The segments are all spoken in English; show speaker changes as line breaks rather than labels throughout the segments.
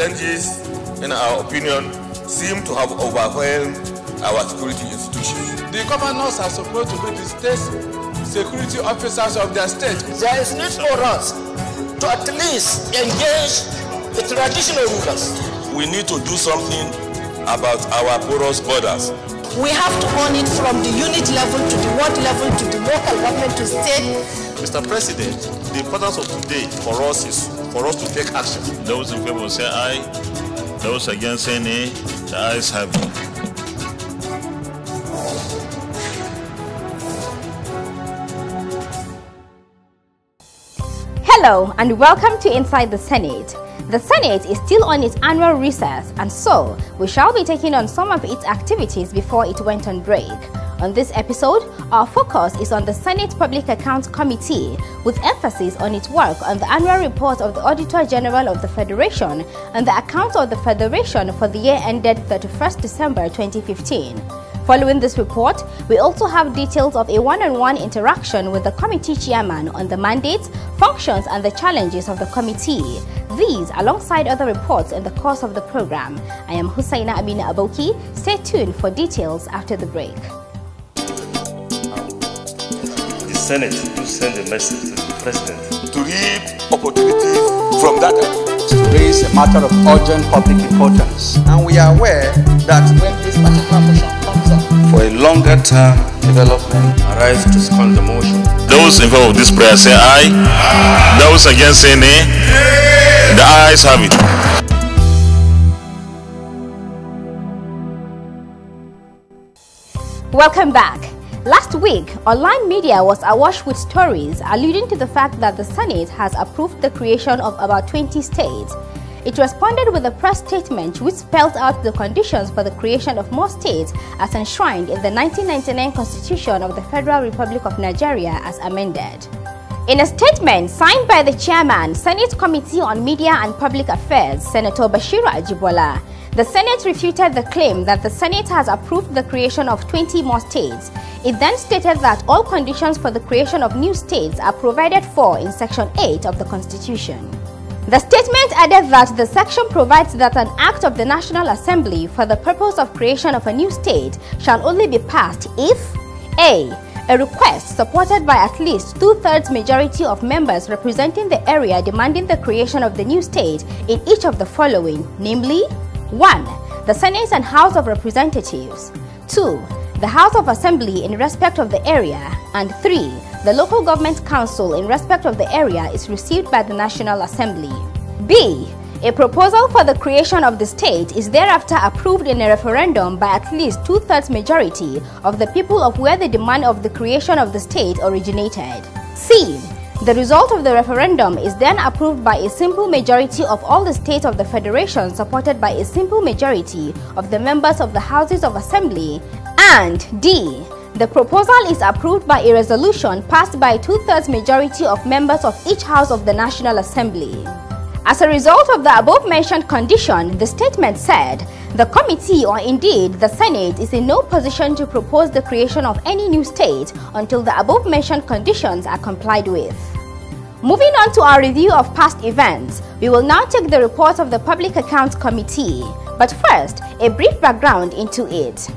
challenges, in our opinion, seem to have overwhelmed our security institutions.
The governors are supposed to be the state security officers of their state.
There is need for us to at least engage the traditional rulers.
We need to do something about our porous borders.
We have to own it from the unit level to the ward level to the local government to state.
Mr. President, the importance of today for us is for us to take action.
Those in favor say aye. Those against say nay. The ayes have it.
Hello and welcome to Inside the Senate. The Senate is still on its annual recess, and so we shall be taking on some of its activities before it went on break. On this episode, our focus is on the Senate Public Accounts Committee, with emphasis on its work on the annual report of the Auditor General of the Federation and the accounts of the Federation for the year ended 31st December 2015. Following this report, we also have details of a one-on-one interaction with the committee chairman on the mandates, functions and the challenges of the committee. These, alongside other reports in the course of the program. I am Hussaina Amina Aboki. Stay tuned for details after the break.
The Senate will send a message to the President
to reap opportunities from that
to raise a matter of urgent public importance. And we are aware that when this particular motion comes up
for a longer term development, arise to second the motion.
Those in favor of this prayer say aye. Those against say nay. The ayes have it.
Welcome back. Last week, online media was awash with stories alluding to the fact that the Senate has approved the creation of about 20 states. It responded with a press statement which spelled out the conditions for the creation of more states as enshrined in the 1999 Constitution of the Federal Republic of Nigeria as amended. In a statement signed by the chairman, Senate Committee on Media and Public Affairs, Senator Bashiru Ajibola, the Senate refuted the claim that the Senate has approved the creation of 20 more states. It then stated that all conditions for the creation of new states are provided for in Section 8 of the Constitution. The statement added that the section provides that an act of the National Assembly for the purpose of creation of a new state shall only be passed if a request supported by at least 2/3 majority of members representing the area demanding the creation of the new state in each of the following, namely 1. The Senate and House of Representatives, 2. The House of Assembly in respect of the area, and 3. The Local Government Council in respect of the area is received by the National Assembly. B. A proposal for the creation of the state is thereafter approved in a referendum by at least 2/3 majority of the people of where the demand of the creation of the state originated. C. The result of the referendum is then approved by a simple majority of all the states of the Federation supported by a simple majority of the members of the Houses of Assembly. And D. The proposal is approved by a resolution passed by 2/3 majority of members of each House of the National Assembly. As a result of the above-mentioned condition, the statement said, the committee or indeed the Senate is in no position to propose the creation of any new state until the above-mentioned conditions are complied with. Moving on to our review of past events, we will now take the report of the Public Accounts Committee. But first, a brief background into it.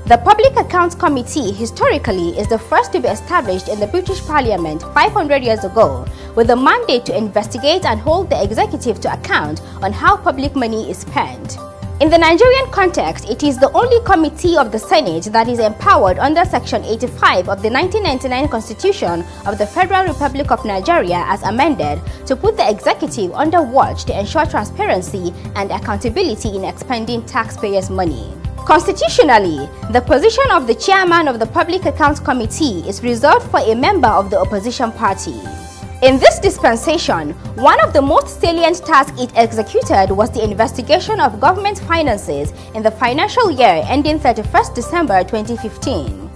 The Public Accounts Committee historically is the first to be established in the British Parliament 500 years ago, with the mandate to investigate and hold the executive to account on how public money is spent. In the Nigerian context, it is the only committee of the Senate that is empowered under Section 85 of the 1999 Constitution of the Federal Republic of Nigeria as amended to put the executive under watch to ensure transparency and accountability in expending taxpayers' money. Constitutionally, the position of the chairman of the Public Accounts Committee is reserved for a member of the opposition party. In this dispensation, one of the most salient tasks it executed was the investigation of government finances in the financial year ending 31st December 2015.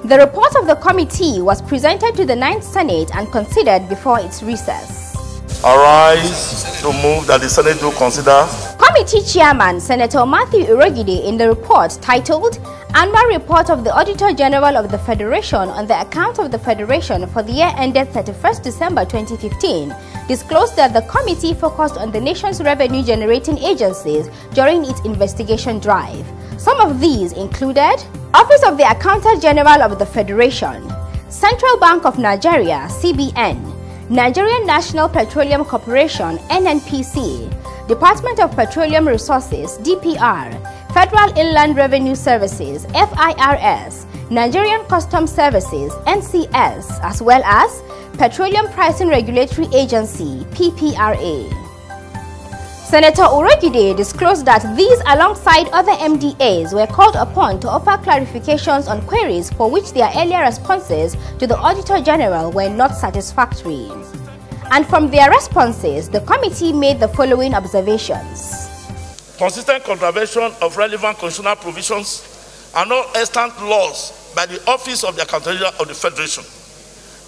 The report of the committee was presented to the 9th Senate and considered before its recess.
Arise to move that the Senate will consider
Committee Chairman Senator Matthew Urogide, in the report titled Annual Report of the Auditor General of the Federation on the account of the Federation for the year ended 31st December 2015, disclosed that the committee focused on the nation's revenue-generating agencies during its investigation drive. Some of these included Office of the Accountant General of the Federation, Central Bank of Nigeria (CBN), Nigerian National Petroleum Corporation (NNPC), Department of Petroleum Resources (DPR), Federal Inland Revenue Services (FIRS), Nigerian Customs Services (NCS), as well as Petroleum Pricing Regulatory Agency (PPRA). Senator Urogide disclosed that these, alongside other MDAs, were called upon to offer clarifications on queries for which their earlier responses to the Auditor General were not satisfactory. And from their responses, the committee made the following observations.
Consistent contravention of relevant constitutional provisions and all extant laws by the Office of the Accountant General of the Federation.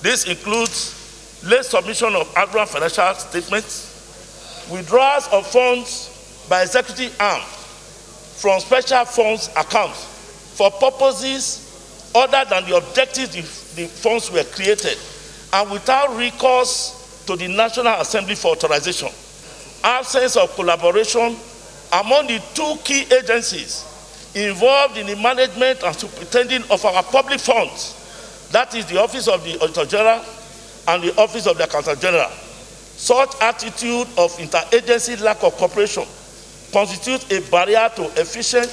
This includes late submission of annual financial statements, withdrawals of funds by executive arm from special funds accounts for purposes other than the objectives the funds were created, and without recourse to the National Assembly for authorization. Absence of collaboration among the two key agencies involved in the management and superintending of our public funds, that is the Office of the Auditor General and the Office of the Accountant General. Such attitude of interagency lack of cooperation constitutes a barrier to efficient,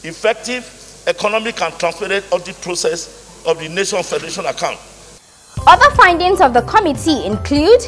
effective, economic and transparent audit process of the nation's federation account.
Other findings of the committee include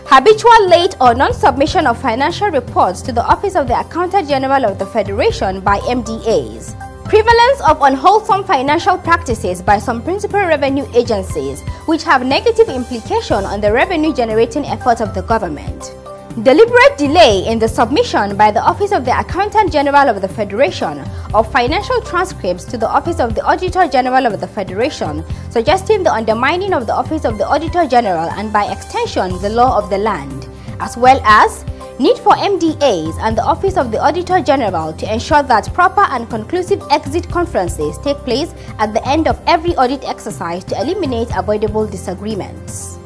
habitual late or non-submission of financial reports to the Office of the Accountant General of the Federation by MDAs, prevalence of unwholesome financial practices by some principal revenue agencies which have negative implication on the revenue-generating efforts of the government, deliberate delay in the submission by the Office of the Accountant General of the Federation of financial transcripts to the Office of the Auditor General of the Federation, suggesting the undermining of the Office of the Auditor General and by extension the law of the land, as well as need for MDAs and the Office of the Auditor General to ensure that proper and conclusive exit conferences take place at the end of every audit exercise to eliminate avoidable disagreements.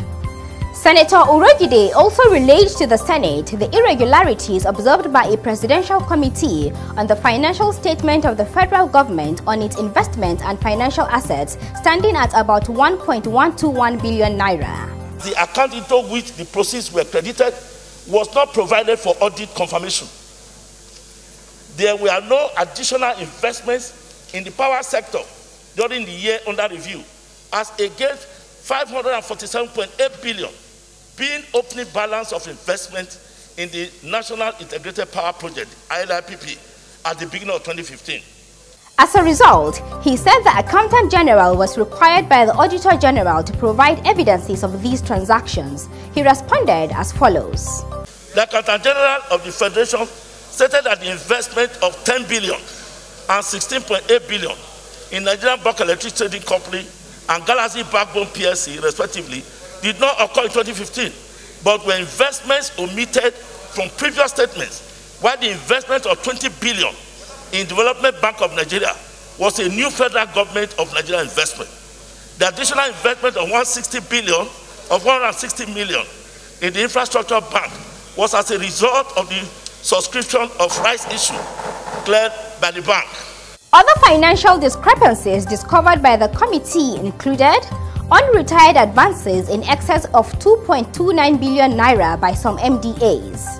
Senator Urogide also relayed to the Senate the irregularities observed by a presidential committee on the financial statement of the federal government on its investment and financial assets, standing at about 1.121 billion naira.
The account into which the proceeds were credited was not provided for audit confirmation. There were no additional investments in the power sector during the year under review, as against 547.8 billion being opening balance of investment in the National Integrated Power Project, ILIPP, at the beginning of 2015.
As a result, he said the Accountant General was required by the Auditor General to provide evidences of these transactions. He responded as follows.
The Accountant General of the Federation stated that the investment of 10 billion and 16.8 billion in Nigerian Bulk Electric Trading Company and Galaxy Backbone PLC, respectively, did not occur in 2015, but were investments omitted from previous statements, while the investment of 20 billion in Development Bank of Nigeria was a new federal government of Nigeria investment. The additional investment of 160 million in the Infrastructure Bank was as a result of the subscription of rights issue cleared by the bank.
Other financial discrepancies discovered by the committee included unretired advances in excess of 2.29 billion naira by some MDAs,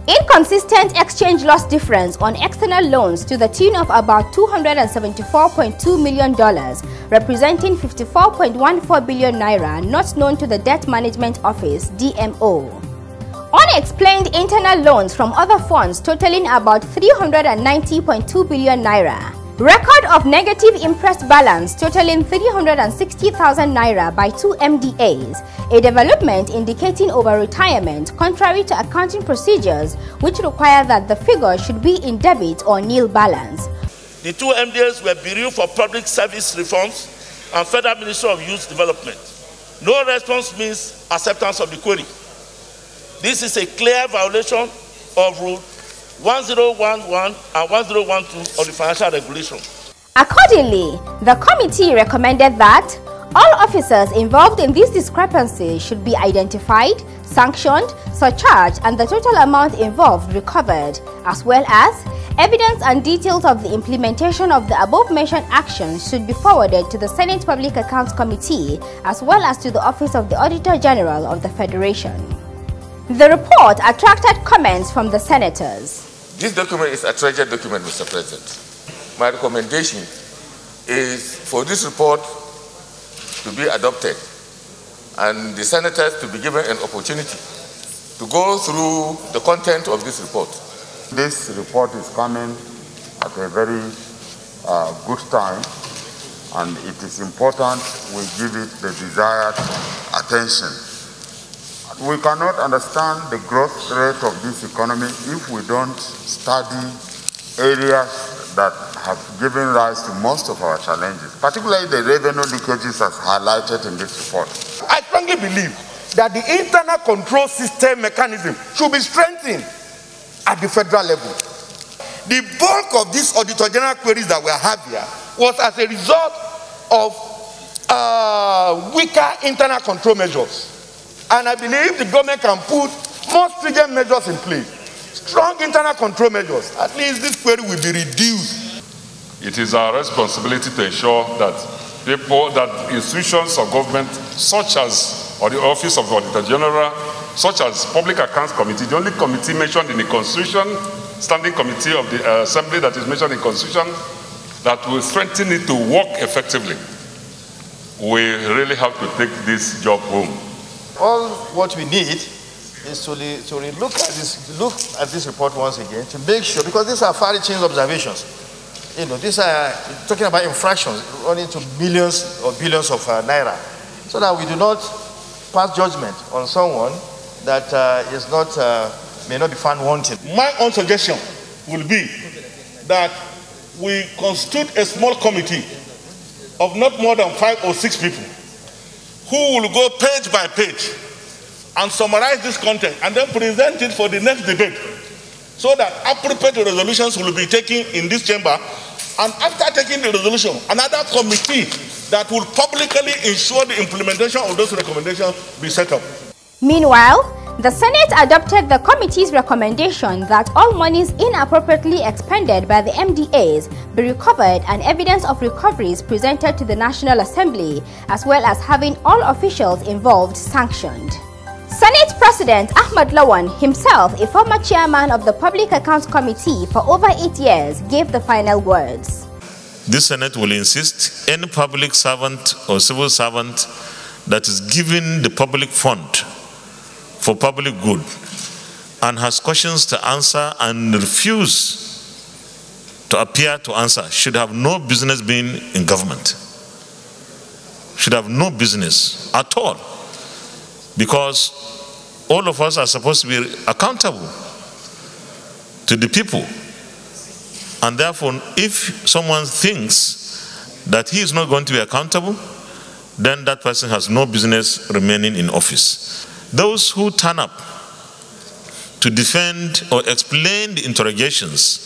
inconsistent exchange loss difference on external loans to the tune of about $274.2 million, representing 54.14 billion naira not known to the Debt Management Office, DMO. Unexplained internal loans from other funds totaling about 390.2 billion naira. Record of negative interest balance totaling 360,000 naira by two MDAs, a development indicating over-retirement contrary to accounting procedures which require that the figure should be in debit or nil balance.
The two MDAs were Bureau for Public Service Reforms and Federal Ministry of Youth Development. No response means acceptance of the query. This is a clear violation of Rule 1011 and 1012 of the Financial Regulation.
Accordingly, the committee recommended that all officers involved in these discrepancies should be identified, sanctioned, surcharged, and the total amount involved recovered, as well as evidence and details of the implementation of the above-mentioned actions should be forwarded to the Senate Public Accounts Committee as well as to the Office of the Auditor General of the Federation. The report attracted comments from the senators.
This document is a treasured document, Mr. President. My recommendation is for this report to be adopted and the senators to be given an opportunity to go through the content of this report.
This report is coming at a very good time, and it is important we give it the desired attention. We cannot understand the growth rate of this economy if we don't study areas that have given rise to most of our challenges, particularly the revenue leakages as highlighted in this report.
I strongly believe that the internal control system mechanism should be strengthened at the federal level. The bulk of these Auditor General queries that we have here was as a result of weaker internal control measures. And I believe the government can put more stringent measures in place. Strong internal control measures. At least this query will be reduced.
It is our responsibility to ensure that institutions of government, such as the Office of the Auditor General, such as Public Accounts Committee, the only committee mentioned in the Constitution, Standing Committee of the Assembly that is mentioned in the Constitution, that will strengthen it to work effectively. We really have to take this job home.
All what we need is to look at this report once again to make sure, because these are far-reaching observations. You know, these are talking about infractions running to millions or billions of naira, so that we do not pass judgment on someone that may not be found wanting.
My own suggestion will be that we constitute a small committee of not more than 5 or 6 people who will go page by page and summarize this content and then present it for the next debate, so that appropriate resolutions will be taken in this chamber, and after taking the resolution, another committee that will publicly ensure the implementation of those recommendations be set up.
Meanwhile, the Senate adopted the committee's recommendation that all monies inappropriately expended by the MDAs be recovered and evidence of recoveries presented to the National Assembly, as well as having all officials involved sanctioned. Senate President Ahmad Lawan, himself a former chairman of the Public Accounts Committee for over 8 years, gave the final words.
This Senate will insist any public servant or civil servant that is given the public fund for public good and has questions to answer and refuse to appear to answer should have no business being in government. Should have no business at all. Because all of us are supposed to be accountable to the people. And therefore, if someone thinks that he is not going to be accountable, then that person has no business remaining in office. Those who turn up to defend or explain the interrogations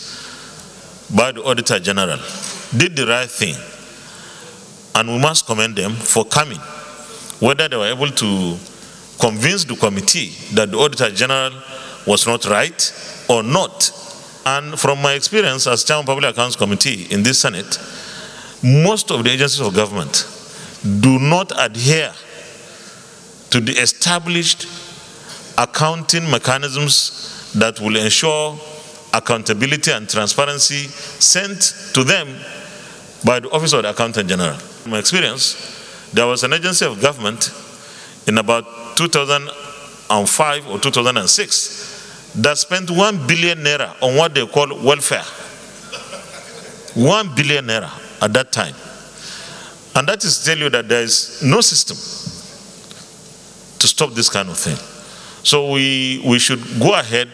by the Auditor General did the right thing. And we must commend them for coming. Whether they were able to convince the committee that the Auditor General was not right or not. And from my experience as Chairman of the Public Accounts Committee in this Senate, most of the agencies of government do not adhere to the established accounting mechanisms that will ensure accountability and transparency sent to them by the Office of the Accountant General. In my experience, there was an agency of government in about 2005 or 2006 that spent 1 billion naira on what they call welfare. 1 billion naira at that time. And that is to tell you that there is no system to stop this kind of thing. So we should go ahead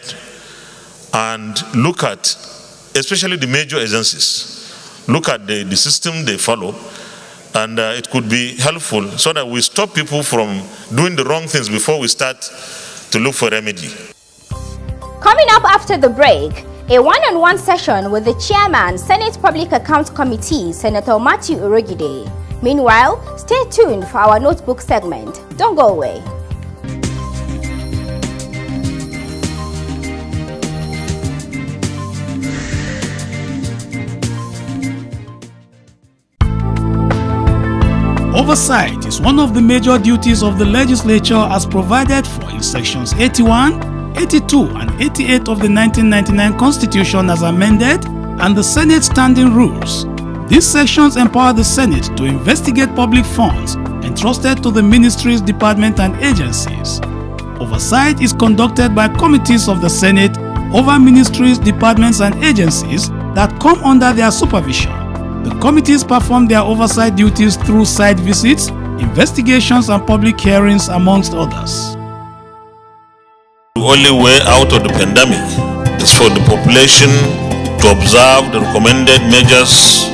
and look at, especially the major agencies, look at the system they follow, and it could be helpful so that we stop people from doing the wrong things before we start to look for remedy.
Coming up after the break, A one-on-one session with the chairman, Senate Public Accounts Committee, Senator Matthew Urogide. Meanwhile, stay tuned for our notebook segment. Don't go away.
Oversight is one of the major duties of the legislature as provided for in sections 81, 82 and 88 of the 1999 Constitution as amended and the Senate Standing Rules. These sections empower the Senate to investigate public funds entrusted to the ministries, departments and agencies. Oversight is conducted by committees of the Senate over ministries, departments and agencies that come under their supervision. The committees perform their oversight duties through site visits, investigations and public hearings, amongst others.
The only way out of the pandemic is for the population to observe the recommended measures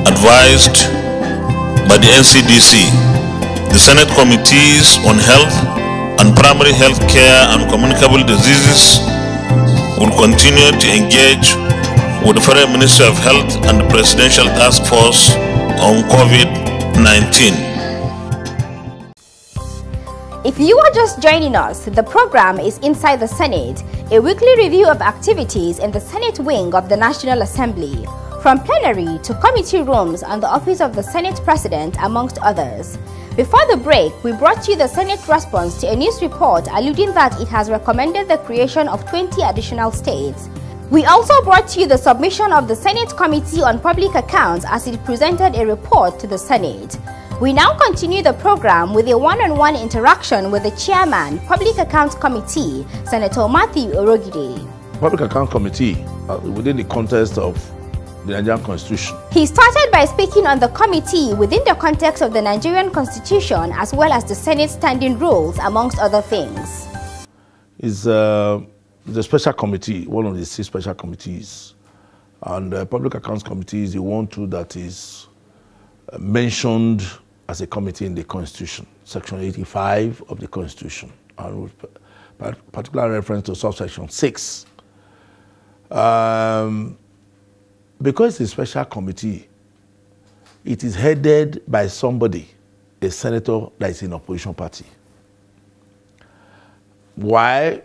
advised by the NCDC. The Senate Committees on Health and Primary Health Care and Communicable Diseases will continue to engage with the Federal Ministry of Health and the Presidential Task Force on COVID-19.
If you are just joining us, the program is Inside the Senate, a weekly review of activities in the Senate wing of the National Assembly, from plenary to committee rooms and the office of the Senate President, amongst others. Before the break, we brought you the Senate response to a news report alluding that it has recommended the creation of 20 additional states. We also brought you the submission of the Senate Committee on Public Accounts as it presented a report to the Senate. We now continue the program with a one-on-one interaction with the Chairman, Public Accounts Committee, Senator Matthew Urogide.
Public Accounts Committee, within the context of the Nigerian Constitution.
He started by speaking on the committee within the context of the Nigerian Constitution as well as the Senate Standing Rules, amongst other things.
It's the special committee, one of the 6 special committees. And the Public Accounts Committee is the one too that is mentioned as a committee in the Constitution, Section 85 of the Constitution, and with particular reference to subsection 6. Because it's a special committee, it is headed by somebody, a senator that is in opposition party. Why?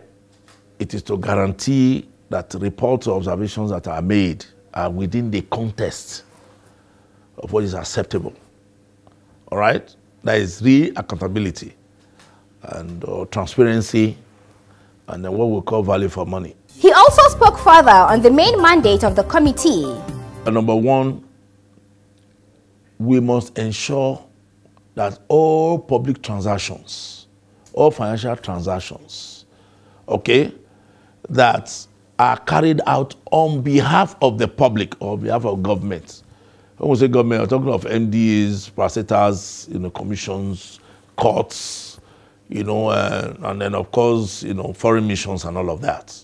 It is to guarantee that reports or observations that are made are within the context of what is acceptable. All right? That is real accountability and transparency and then what we call value for money.
He also spoke further on the main mandate of the committee.
Number 1, we must ensure that all public transactions, all financial transactions, okay, that are carried out on behalf of the public or on behalf of government. When we say government, we're talking of MDs, parastatals, commissions, courts, and then of course, foreign missions and all of that.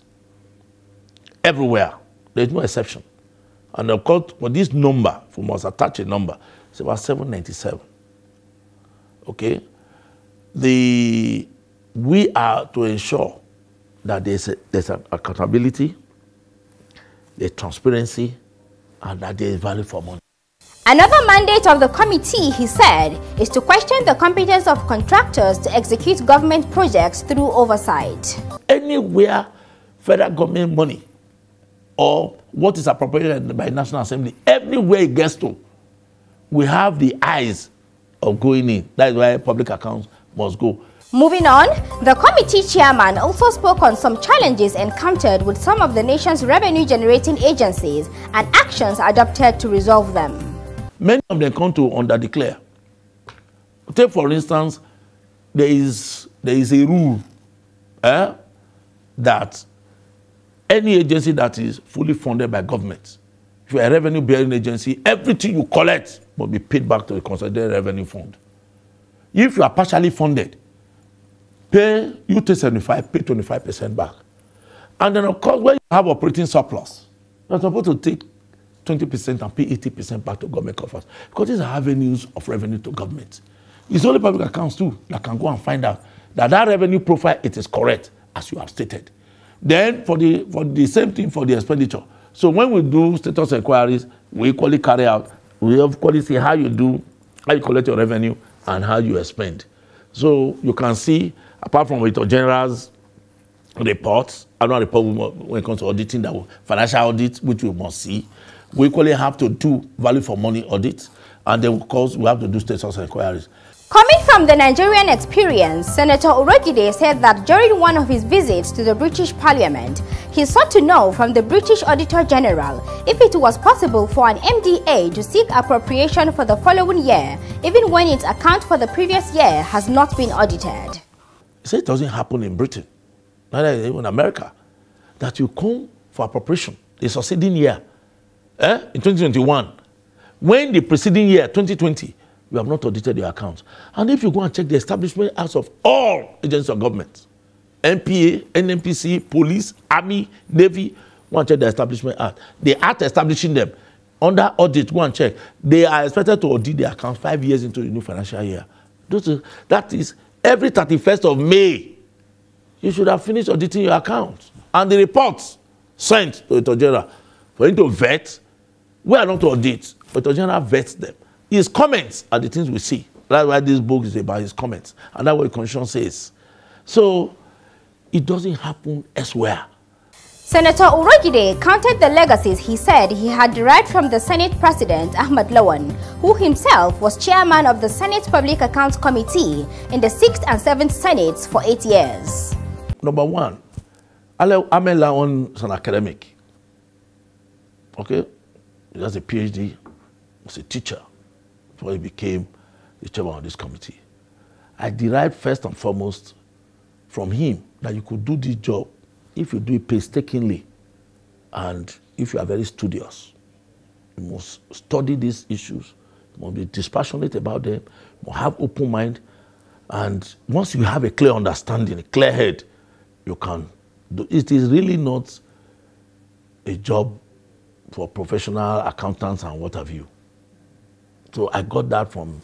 Everywhere, there's no exception. And of course, for this number, we must attach a number. It's about 797. Okay? We are to ensure that there's an accountability, there's transparency, and that there is value for money.
Another mandate of the committee, he said, is to question the competence of contractors to execute government projects through oversight.
Anywhere federal government money or what is appropriated by the National Assembly, everywhere it gets to, we have the eyes of going in. That is why public accounts must go.
Moving on, the committee chairman also spoke on some challenges encountered with some of the nation's revenue-generating agencies and actions adopted to resolve them.
Many of them come to under-declare. Take, for instance, there is a rule that any agency that is fully funded by government, if you are a revenue-bearing agency, everything you collect must be paid back to the consolidated revenue fund. If you are partially funded, you take 75, pay 25% back. And then, of course, when you have operating surplus, you're supposed to take 20% and pay 80% back to government coffers. Because these are avenues of revenue to government. It's only public accounts, too, that can go and find out that revenue profile, it is correct, as you have stated. Then for the same thing for the expenditure. So when we do status inquiries, we equally carry out, we equally see how you collect your revenue and how you expend. So you can see, apart from Auditor General's reports, annual report when it comes to auditing, that financial audit, which we must see, we equally have to do value for money audits, and then of course we have to do status inquiries.
Coming from the Nigerian experience, Senator Urogide said that during one of his visits to the British Parliament, he sought to know from the British Auditor General if it was possible for an MDA to seek appropriation for the following year, even when its account for the previous year has not been audited.
He said it doesn't happen in Britain, neither even in America, that you come for appropriation the succeeding year, in 2021, when the preceding year, 2020, you have not audited your accounts. And if you go and check the establishment acts of all agencies of government, NPA, NNPC, police, army, navy, go and check the establishment act. The act establishing them under audit, go and check. They are expected to audit their accounts 5 years into the new financial year. That is every 31st of May. You should have finished auditing your accounts. And the reports sent to the Auditor General for him to vet, we are not to audit, but the Auditor General vets them. His comments are the things we see. That's why this book is about his comments. And that's what the Constitution says. So, it doesn't happen elsewhere.
Senator Urogide counted the legacies he said he had derived from the Senate President Ahmed Lawan, who himself was chairman of the Senate Public Accounts Committee in the 6th and 7th Senates for 8 years.
Number one, Ahmed Lawan is an academic. Okay? He has a PhD, was a teacher. Before he became the chairman of this committee. I derived first and foremost from him that you could do this job if you do it painstakingly and if you are very studious. You must study these issues, you must be dispassionate about them, you must have open mind, and once you have a clear understanding, a clear head, you can do. It is really not a job for professional accountants and what have you. So I got that from,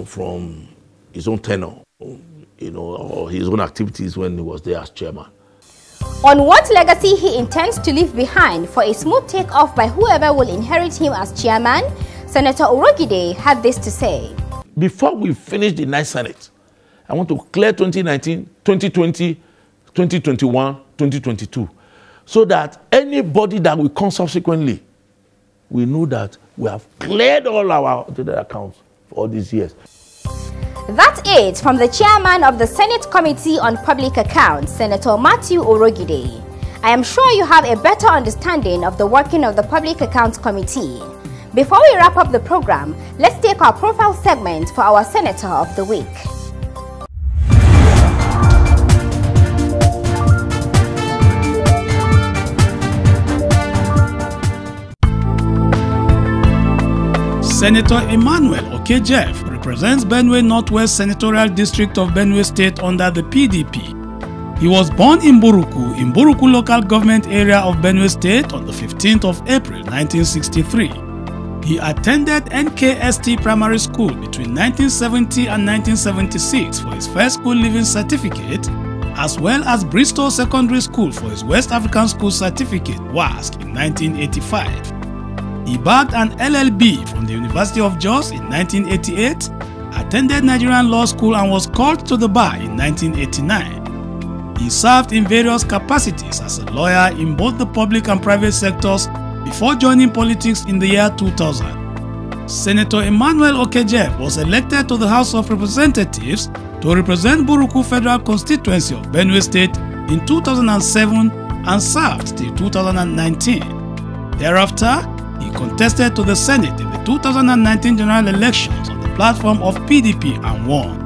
from his own tenure, or his own activities when he was there as chairman.
On what legacy he intends to leave behind for a smooth takeoff by whoever will inherit him as chairman, Senator Urogide had this to say.
Before we finish the 9th Senate, I want to clear 2019, 2020, 2021, 2022, so that anybody that will come subsequently, we know that we have cleared all our accounts for all these years.
That's it from the chairman of the Senate Committee on Public Accounts, Senator Matthew Urogide. I am sure you have a better understanding of the working of the Public Accounts Committee. Before we wrap up the program, let's take our profile segment for our Senator of the Week.
Senator Emmanuel Okejef represents Benue Northwest Senatorial District of Benue State under the PDP. He was born in Buruku local government area of Benue State on the 15th of April 1963. He attended NKST Primary School between 1970 and 1976 for his first school leaving certificate, as well as Bristol Secondary School for his West African School Certificate (WASC) in 1985. He bagged an LLB from the University of Jos in 1988, attended Nigerian Law School and was called to the bar in 1989. He served in various capacities as a lawyer in both the public and private sectors before joining politics in the year 2000. Senator Emmanuel Okejef was elected to the House of Representatives to represent Buruku Federal Constituency of Benue State in 2007 and served till 2019. Thereafter, he contested to the Senate in the 2019 general elections on the platform of PDP and won.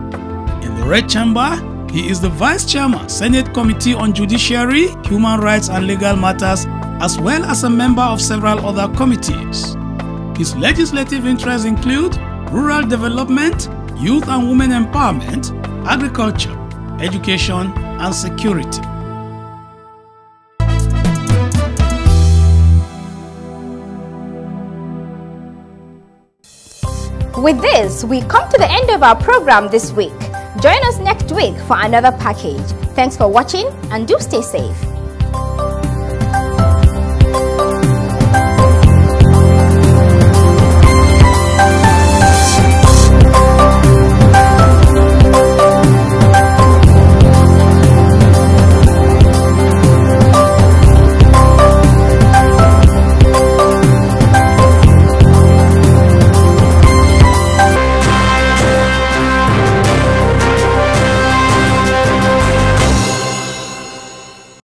In the Red Chamber, he is the Vice Chairman, Senate Committee on Judiciary, Human Rights and Legal Matters, as well as a member of several other committees. His legislative interests include rural development, youth and women empowerment, agriculture, education, and security.
With this, we come to the end of our program this week. Join us next week for another package. Thanks for watching and do stay safe.